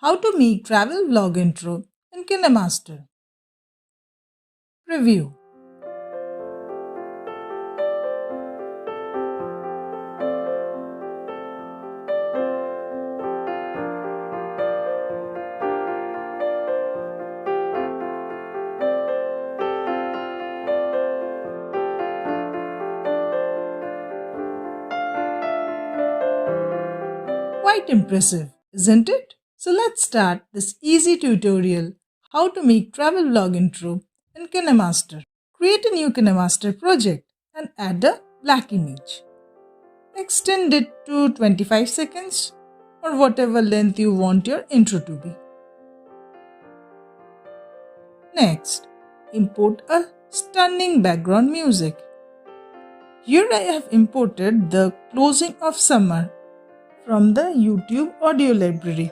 How to make travel vlog intro in Kinemaster. Review. Quite impressive, isn't it? So let's start this easy tutorial how to make travel vlog intro in Kinemaster. Create a new Kinemaster project and add a black image. Extend it to 25 seconds or whatever length you want your intro to be. Next, import a stunning background music. Here I have imported the Closing of Summer from the YouTube audio library.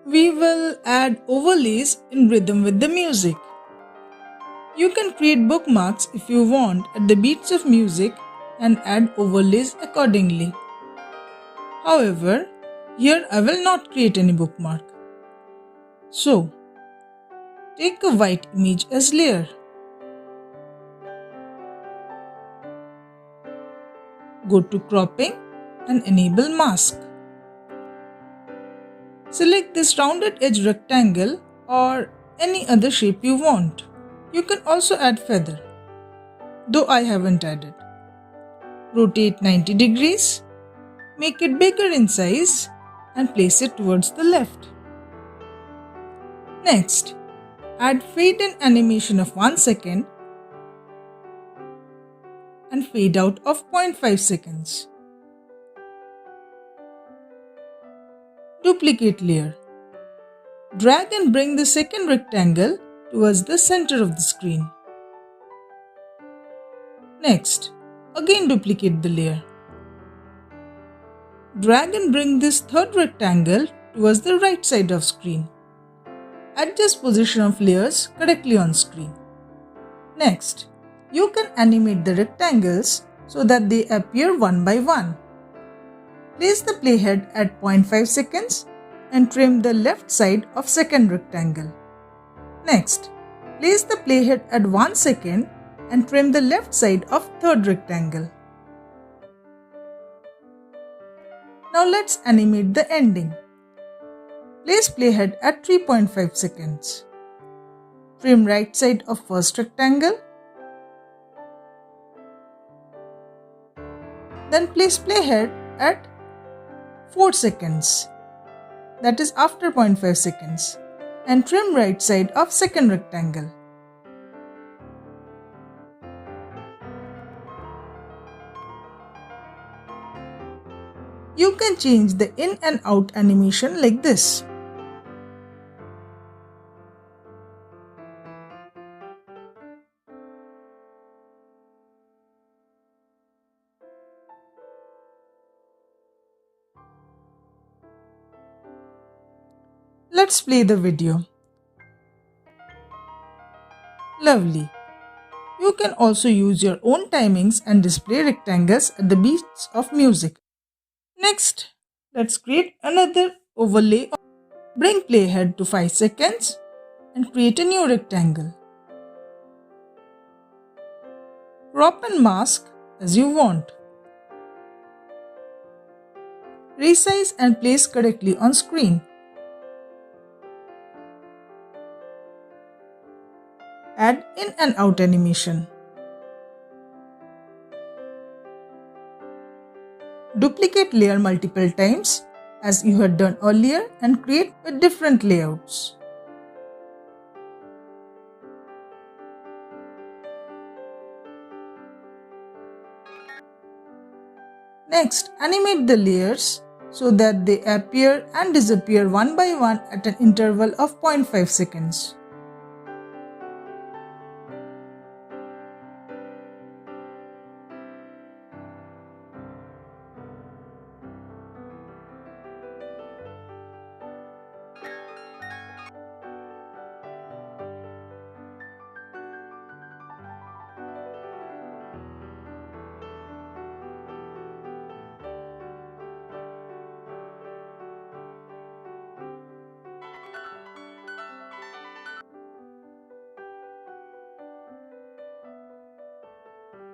We will add overlays in rhythm with the music. You can create bookmarks if you want at the beats of music and add overlays accordingly. However, here I will not create any bookmark. So, take a white image as layer. Go to cropping and enable mask. Select this rounded edge rectangle or any other shape you want. You can also add feather, though I haven't added. Rotate 90 degrees, make it bigger in size and place it towards the left. Next, add fade in animation of 1 second and fade out of 0.5 seconds. Duplicate layer. Drag and bring the second rectangle towards the center of the screen. Next, again duplicate the layer. Drag and bring this third rectangle towards the right side of screen. Adjust position of layers correctly on screen. Next, you can animate the rectangles so that they appear one by one. Place the playhead at 0.5 seconds and trim the left side of second rectangle. Next, place the playhead at 1 second and trim the left side of third rectangle. Now let's animate the ending. Place playhead at 3.5 seconds. Trim right side of first rectangle. Then place playhead at 4 seconds, that is after 0.5 seconds, and trim right side of second rectangle. You can change the in and out animation like this. Let's play the video. Lovely. You can also use your own timings and display rectangles at the beats of music. Next, let's create another overlay. Bring playhead to 5 seconds and create a new rectangle. Crop and mask as you want. Resize and place correctly on screen. Add in and out animation. Duplicate layer multiple times as you had done earlier and create with different layouts. Next, animate the layers so that they appear and disappear one by one at an interval of 0.5 seconds.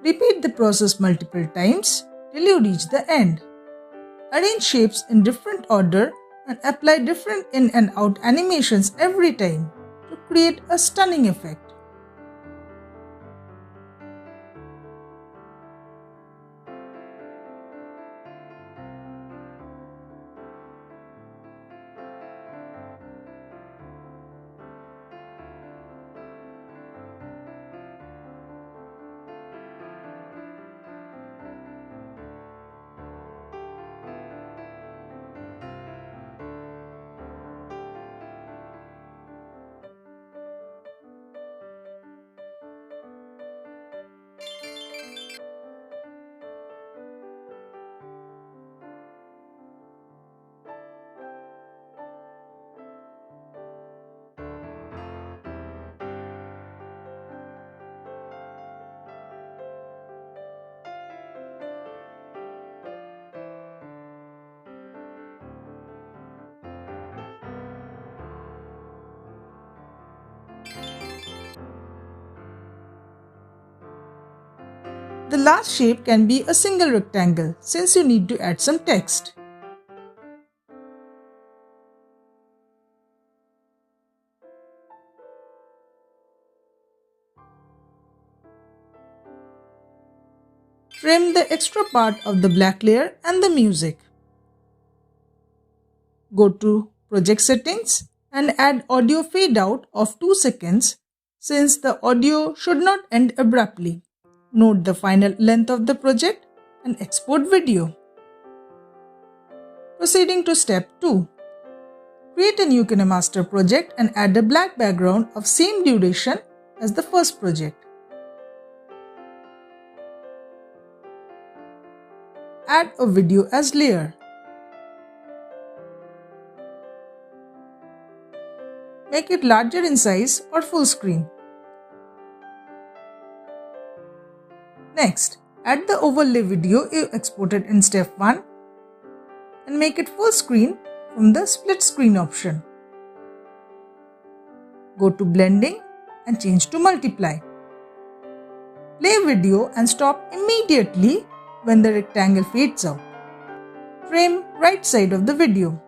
Repeat the process multiple times till you reach the end. Arrange shapes in different order and apply different in and out animations every time to create a stunning effect. The last shape can be a single rectangle since you need to add some text. Trim the extra part of the black layer and the music. Go to Project Settings and add audio fade out of 2 seconds since the audio should not end abruptly. Note the final length of the project and export video. Proceeding to step 2. Create a new Kinemaster project and add a black background of same duration as the first project. Add a video as layer. Make it larger in size or full screen. Next, add the overlay video you exported in step 1 and make it full screen from the split screen option. Go to blending and change to multiply. Play video and stop immediately when the rectangle fades out. Frame right side of the video.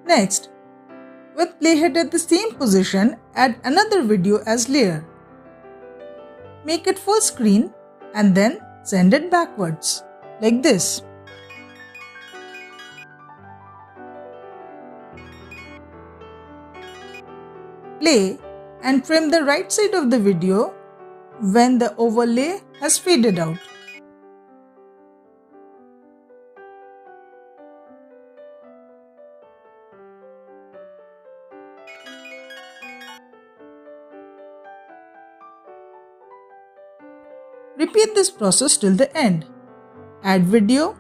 Next, with playhead at the same position, add another video as layer. Make it full screen and then send it backwards, like this. Play and trim the right side of the video when the overlay has faded out. Repeat this process till the end. Add video,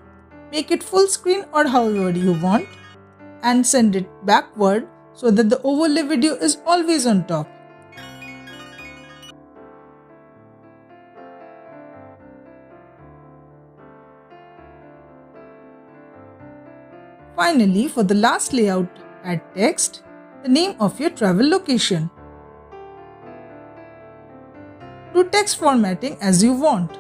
make it full screen or however you want, and send it backward so that the overlay video is always on top. Finally, for the last layout, add text, the name of your travel location. Do text formatting as you want.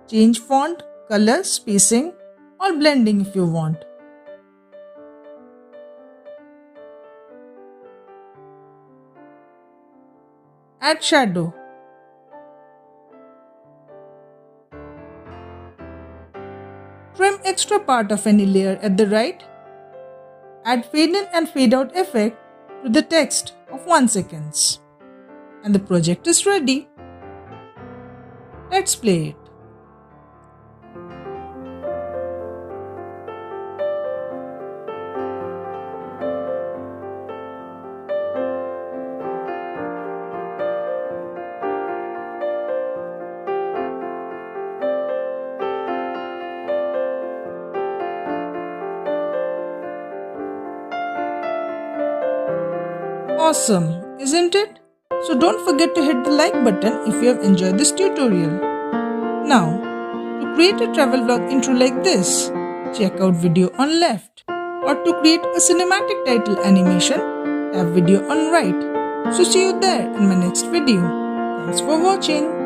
Change font, color, spacing or blending if you want. Add shadow. Trim extra part of any layer at the right. Add fade in and fade out effect to the text of 1 second. And the project is ready. Let's play it. Awesome, isn't it? So don't forget to hit the like button if you have enjoyed this tutorial. Now, to create a travel vlog intro like this, check out video on left. Or to create a cinematic title animation, tap video on right. So see you there in my next video. Thanks for watching.